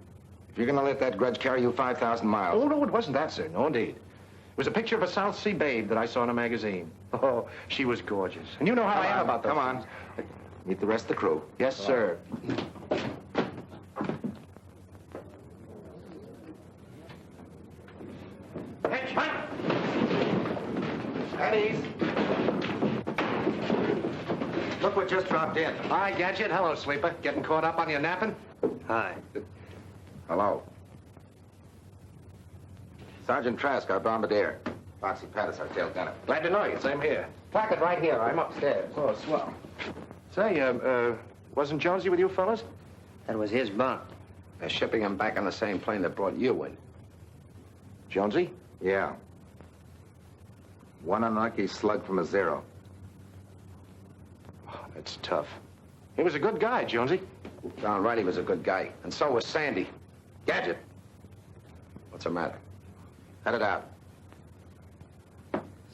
if you're gonna let that grudge carry you 5,000 miles... Oh, no, it wasn't that, sir. No, indeed. It was a picture of a South Sea babe that I saw in a magazine. Oh, she was gorgeous. And you know how I am about those. Come on. Meet the rest of the crew. Yes, sir. Hey, Mike! At ease. Look what just dropped in. Hi, Gadget. Hello, Sleeper. Getting caught up on your napping? Hi. Hello. Sergeant Trask, our bombardier. Foxy Pattis, our tail gunner. Glad to know you. Same here. Placard right here. I'm upstairs. Oh, swell. Say, wasn't Jonesy with you fellas? That was his bunk. They're shipping him back on the same plane that brought you in. Jonesy? Yeah. One unlucky slug from a zero. Oh, that's tough. He was a good guy, Jonesy. Darn right he was a good guy. And so was Sandy. Gadget. What's the matter? Cut it out.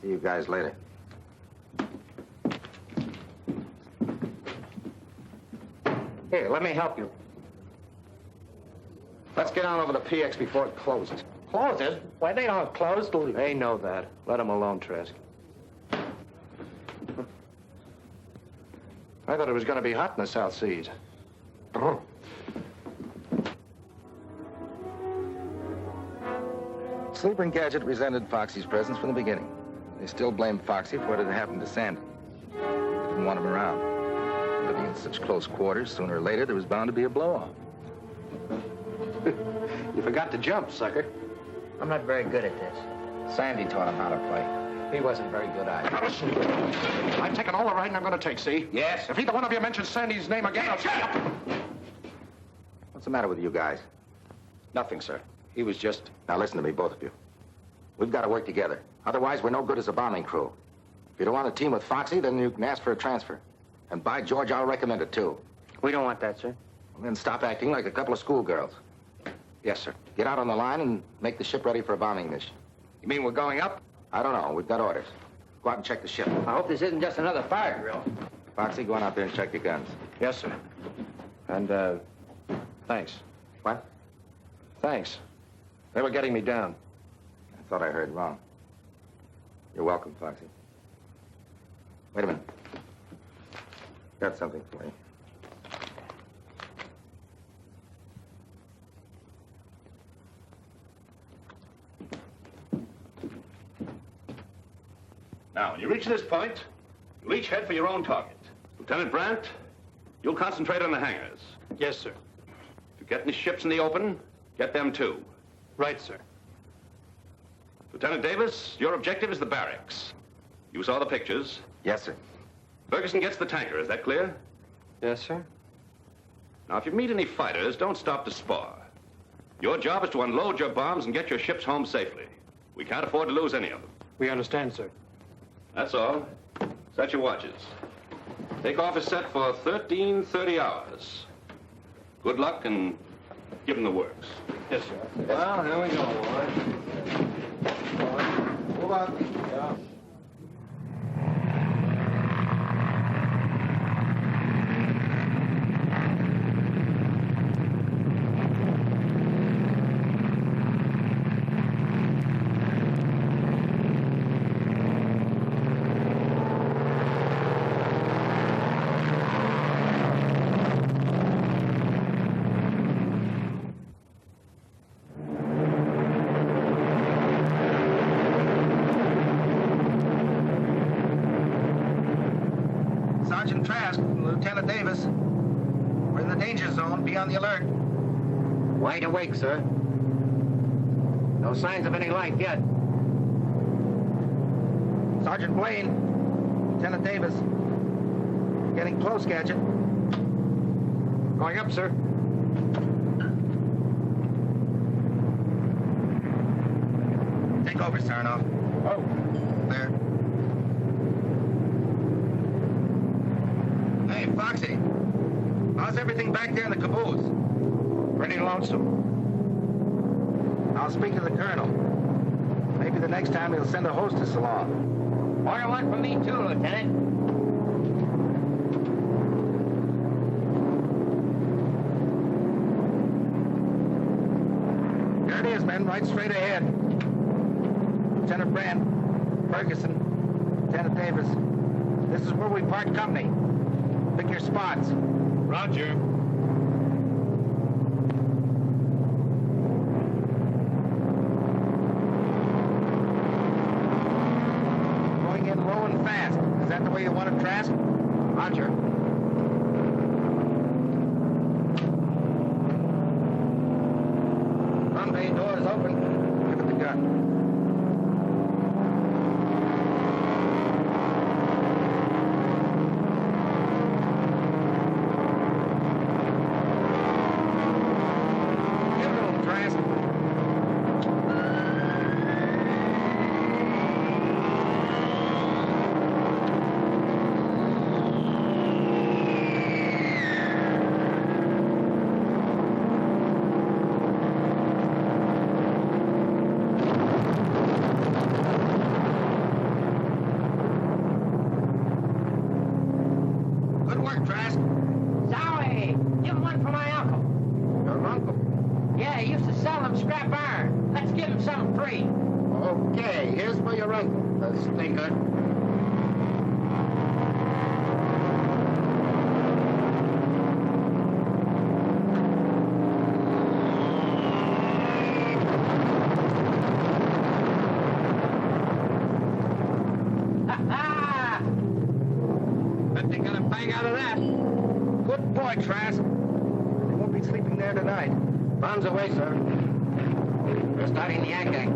See you guys later. Here, let me help you. Let's get on over to PX before it closes. Closes? Why, they don't close till... They know that. Let him alone, Trask. I thought it was going to be hot in the South Seas. Sleeper and Gadget resented Foxy's presence from the beginning. They still blamed Foxy for what had happened to Sandy. They didn't want him around. Beneath such close quarters, sooner or later, there was bound to be a blow-off. You forgot to jump, sucker. I'm not very good at this. Sandy taught him how to play. He wasn't very good at it. Listen, I've taken all the riding I'm going to take, see? Yes? If either one of you mentions Sandy's name again, I'll... Shut up! What's the matter with you guys? Nothing, sir. He was just... Now listen to me, both of you. We've got to work together. Otherwise, we're no good as a bombing crew. If you don't want to team with Foxy, then you can ask for a transfer. And by George, I'll recommend it, too. We don't want that, sir. Well, then stop acting like a couple of schoolgirls. Yes, sir. Get out on the line and make the ship ready for a bombing mission. You mean we're going up? I don't know. We've got orders. Go out and check the ship. I hope this isn't just another fire drill. Foxy, go on out there and check your guns. Yes, sir. And, thanks. What? Thanks. They were getting me down. I thought I heard wrong. You're welcome, Foxy. Wait a minute. Got something for you. Now, when you reach this point, you'll each head for your own target. Lieutenant Brandt, you'll concentrate on the hangars. Yes, sir. If you get any ships in the open, get them too. Right, sir. Lieutenant Davis, your objective is the barracks. You saw the pictures. Yes, sir. Ferguson gets the tanker, is that clear? Yes, sir. Now, if you meet any fighters, don't stop to spar. Your job is to unload your bombs and get your ships home safely. We can't afford to lose any of them. We understand, sir. That's all. Set your watches. Takeoff is set for 13:30 hours. Good luck and give them the works. Yes, sir. Well, here we go, boys. Move up. Yeah. Sergeant Trask, Lieutenant Davis. We're in the danger zone. Be on the alert. Wide awake, sir. No signs of any life yet. Sergeant Blaine, Lieutenant Davis. Getting close, Gadget. Going up, sir. Take over, Sarnoff. Oh. There. Hey, Foxy. How's everything back there in the caboose? Pretty lonesome. I'll speak to the colonel. Maybe the next time he'll send a hostess along. Order one for me, too, Lieutenant. There it is, men, right straight ahead. Lieutenant Brandt, Ferguson, Lieutenant Davis. This is where we part company. Pick your spots. Roger. Going in low and fast. Is that the way you want it, Trask? Roger. Front bay door is open. Give it the gun. Give it to him, Trask. Good work, Trask. Zowie! Give him one for my uncle. Your uncle. Yeah, he used to sell them scrap iron. Let's give him something free. Okay, here's for your uncle, the stinker. Ha ha! Bet they're gonna bang out of that. boy, Trask. They won't be sleeping there tonight. Bombs away, sir. We're starting the acting.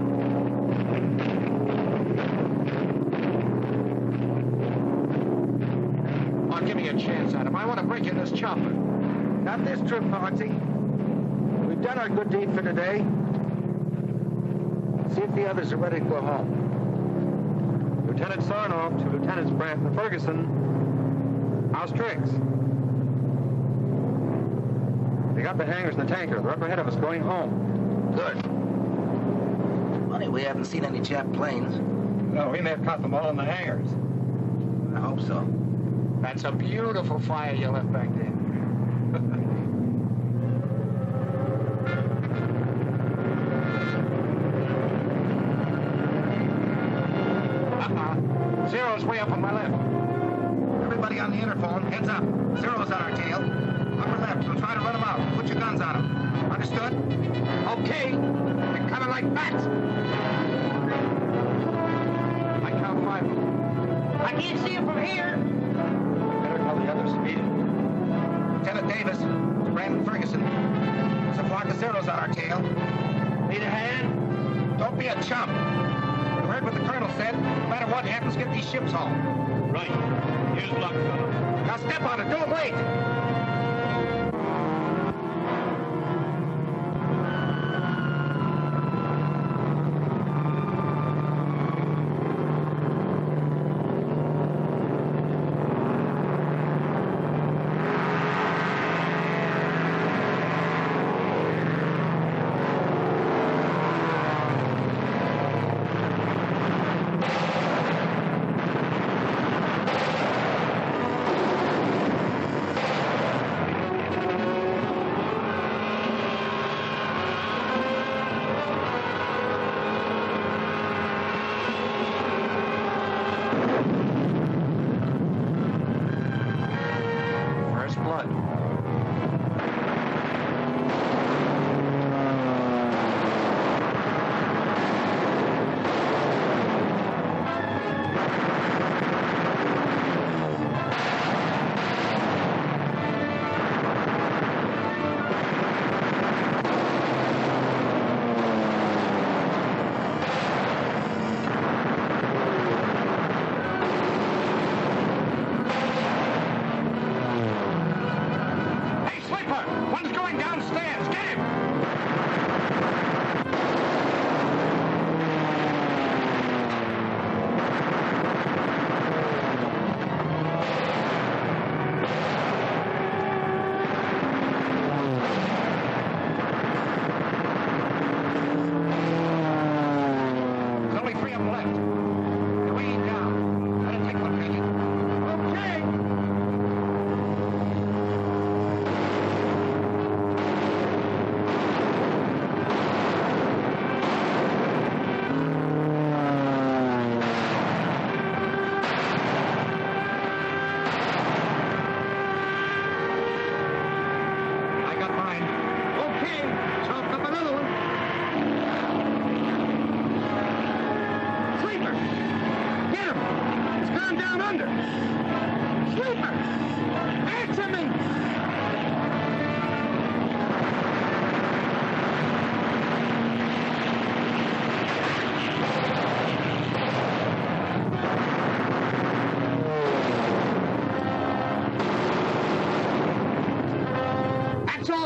Oh, give me a chance, Adam. I want to break in this chopper. Not this trip, Marty. We've done our good deed for today. See if the others are ready to go home. Lieutenant Sarnoff to Lieutenants Brandt and Ferguson. How's tricks? They got the hangars and the tanker. They're up ahead of us going home. Good. Funny, we haven't seen any Jap planes. No, we may have caught them all in the hangars. I hope so. That's a beautiful fire you left back there. Zero's way up on my left. Everybody on the interphone, heads up. Zero's on our tail. Upper left, we'll try to run them out. Put your guns on them. Understood? Okay. They're coming like bats. I count 5 of them. I can't see them from here. Better tell the others to meet it. Lieutenant Davis, to Brandon Ferguson. There's a flock of Zeros on our tail. Need a hand? Don't be a chump. You heard what the colonel said. No matter what happens, get these ships home. Right. Here's luck, fellas. Now step on it. Don't wait.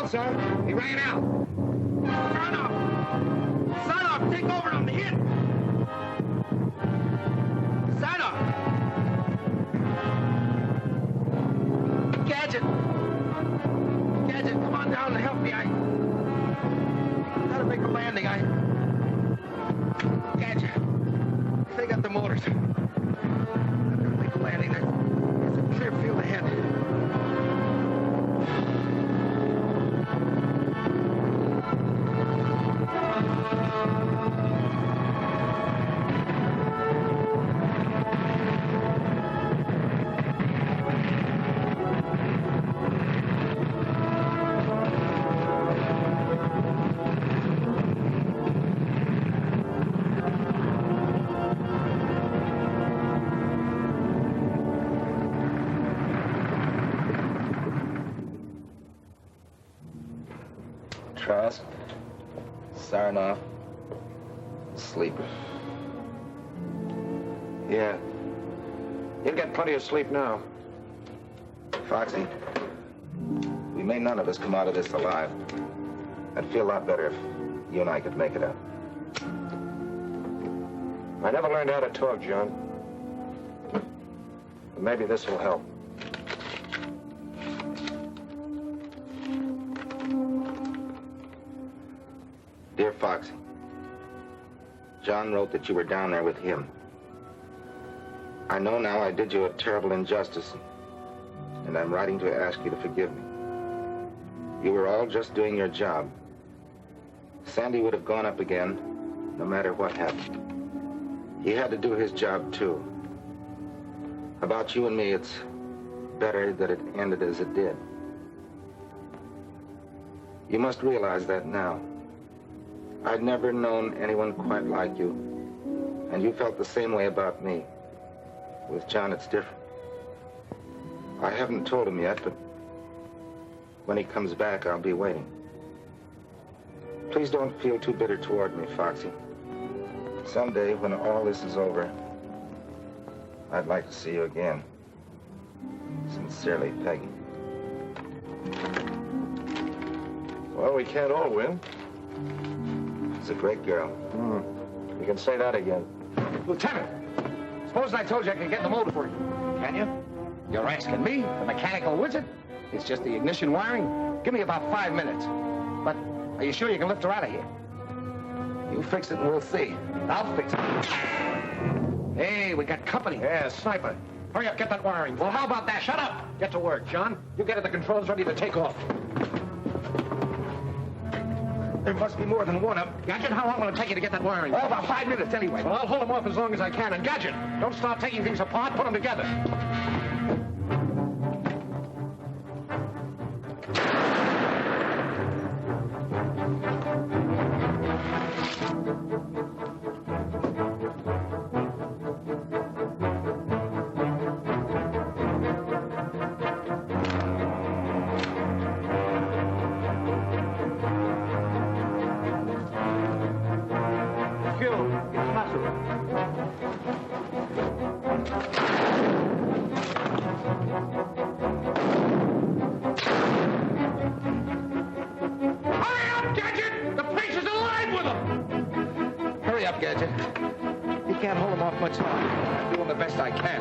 Sir, he ran out. Son of, take over on the hit. Son of. Gadget, come on down and help me. I gotta make a landing. Gadget, they got the motors. I gotta make a landing. There's a clear field ahead. Trask, Sarnoff, sleeper. Yeah. You'll get plenty of sleep now. Foxy, we may none of us come out of this alive. I'd feel a lot better if you and I could make it out. I never learned how to talk, John. But maybe this will help. Dear Foxy, John wrote that you were down there with him. I know now I did you a terrible injustice, and I'm writing to ask you to forgive me. You were all just doing your job. Sandy would have gone up again, no matter what happened. He had to do his job, too. About you and me, it's better that it ended as it did. You must realize that now. I'd never known anyone quite like you, and you felt the same way about me. With John, it's different. I haven't told him yet, but when he comes back, I'll be waiting. Please don't feel too bitter toward me, Foxy. Someday, when all this is over, I'd like to see you again. Sincerely, Peggy. Well, we can't all win. She's a great girl. You can say that again. Lieutenant, suppose I told you I could get the motor for you. Can you? You're asking me, the mechanical wizard? It's just the ignition wiring. Give me about 5 minutes. But are you sure you can lift her out of here? You fix it and we'll see. I'll fix it. Hey, we got company. Yeah, sniper. Hurry up, get that wiring. Well, how about that? Shut up! Get to work, John. You get at the controls ready to take off. There must be more than one of them. Gadget, how long will it take you to get that wiring? Oh, about 5 minutes anyway. Well, I'll hold them off as long as I can. And Gadget, don't start taking things apart. Put them together. Gadget. You can't hold them off much longer. I'm doing the best I can.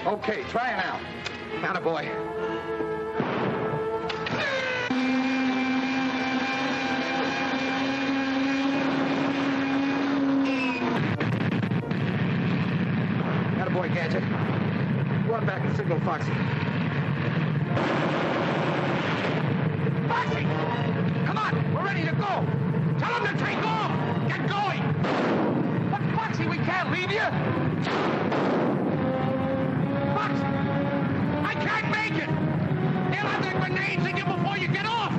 Okay, try it now. Attaboy. Gadget. Go on back and signal Foxy. Foxy! Come on! We're ready to go! Tell him to take off! Get going! But Foxy, we can't leave you! Foxy! I can't make it! They'll have their grenades in you before you get off!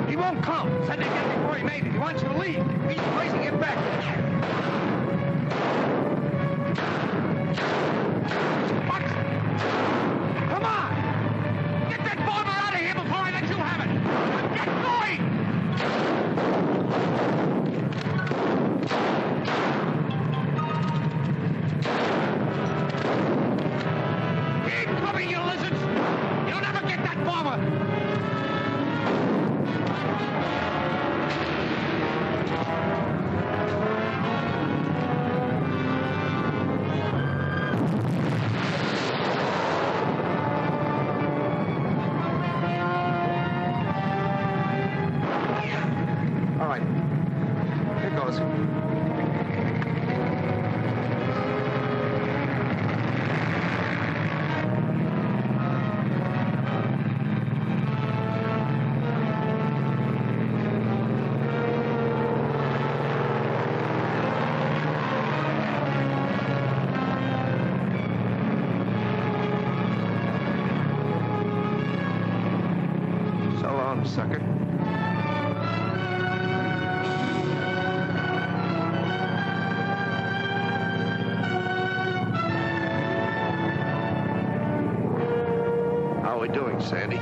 He won't come. Said they'd get before he made it. He wants you to leave. He's placing it back. Come on! Get that bomber out of here before I let you have it! Get going! Keep coming, you lizards! You'll never get that bomber! All right. sucker. How are we doing, Sandy?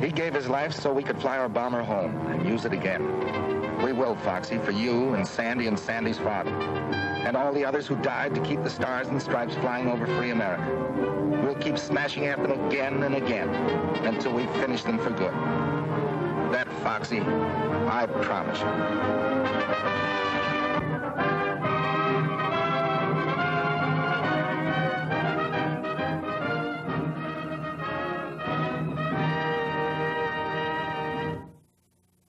He gave his life so we could fly our bomber home and use it again. We will, Foxy, for you and Sandy and Sandy's father. And all the others who died to keep the stars and stripes flying over free America. We'll keep smashing at them again and again until we finish them for good. That, Foxy, I promise you.